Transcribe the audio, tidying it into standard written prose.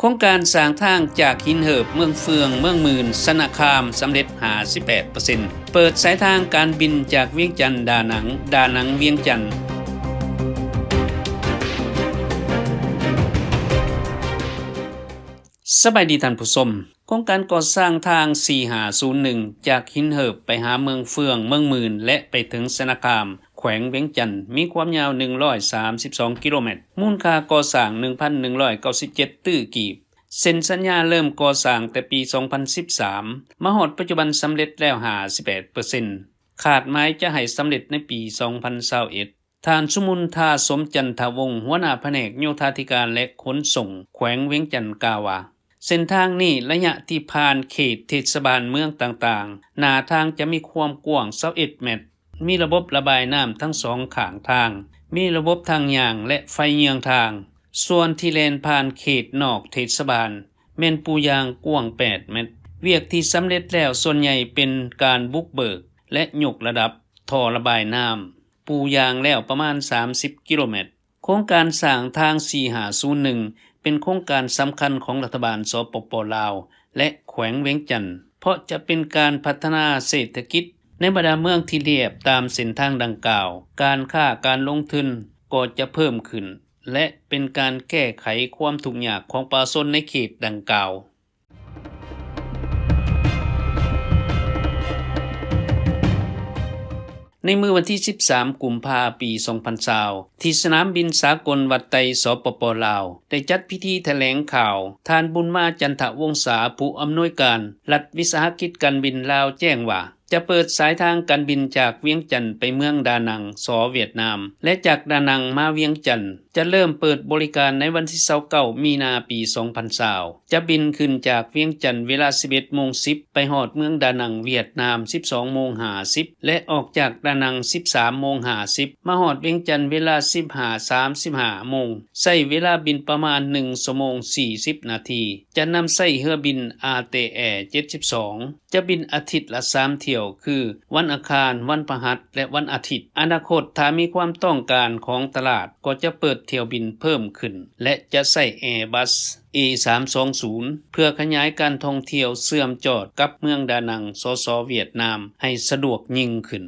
โครงการสร้างทางจากหินเหิบเมืองเฟืองเมืองหมื่นสนะคามสำเร็จ 58% เปิดสายทางการบินจากเวียงจันทน์ดานังเวียงจันทน์สบายดีท่านผู้ชมโครงการก่อสร้างทาง 4501 จากหินเหิบไปหาเมืองเฟืองเมืองหมื่นและไปถึงสนะคามแขวงเวียงจันทน์มีความยาว132กิโลเมตรมูลค่าก่อสร้าง 1,197 ตื้อกีบเซ็นสัญญาเริ่มก่อสร้างแต่ปี 2013 มาฮอดปัจจุบันสำเร็จแล้ว 58% คาดหมายจะให้สำเร็จในปี 2021ท่านสุมุนทาสมจันทวงศ์หัวหน้าแผนกโยธาธิการและขนส่งแขวงเวียงจันทน์กล่าวว่าเส้นทางนี้ระยะที่ผ่านเขตเทศบาลเมืองต่างๆหน้าทางจะมีความกว้าง21เมตรมีระบบระบายน้ำทั้งสองข้างทางมีระบบทางยางและไฟเยืองทางส่วนที่แล่นผ่านเขตนอกเทศบาลแม่นปูยางกว้าง8เมตรเวียกที่สำเร็จแล้วส่วนใหญ่เป็นการบุกเบิกและยกระดับท่อระบายน้ำปูยางแล้วประมาณ30กิโลเมตรโครงการสร้างทาง 4501 เป็นโครงการสำคัญของรัฐบาลสปป.ลาวและแขวงเวียงจันทน์เพราะจะเป็นการพัฒนาเศรษฐกิจในบรรดาเมืองที่เรียบตามเส้นทางดังกล่าวการค้าการลงทุนก็จะเพิ่มขึ้นและเป็นการแก้ไขความทุกข์ยากของประชาชนในเขตดังกล่าวในมื้อวันที่ 13 กุมภาพันธ์ ปี 2020 ที่สนามบินสากลวัดไตสปป.ลาวได้จัดพิธีแถลงข่าวท่านบุญมาจันทวงศาผู้อำนวยการรัฐวิสาหกิจการบินลาวแจ้งว่าจะเปิดสายทางการบินจากเวียงจันทน์ไปเมืองดานังสเวียดนามและจากดานังมาเวียงจันทน์จะเริ่มเปิดบริการในวันที่29มีนาปี 2020 จะบินขึ้นจากเวียงจันทน์เวลา 11:10 ไปฮอดเมืองดานังเวียดนาม 12:50 และออกจากดานัง 13:50 มาฮอดเวียงจันทน์เวลา 15:35 นใช้เวลาบินประมาณ1ชั่วโมง40นาทีจะนำใช้เรือบิน RTAir 72จะบินอาทิตย์ละ3เที่ยวคือวันอังคารวันพฤหัสและวันอาทิตย์อนาคตถ้ามีความต้องการของตลาดก็จะเปิดเที่ยวบินเพิ่มขึ้นและจะใช้ Airbus A320 เพื่อขยายการท่องเที่ยวเชื่อมจอดกับเมืองดานังสเวียดนามให้สะดวกยิ่งขึ้น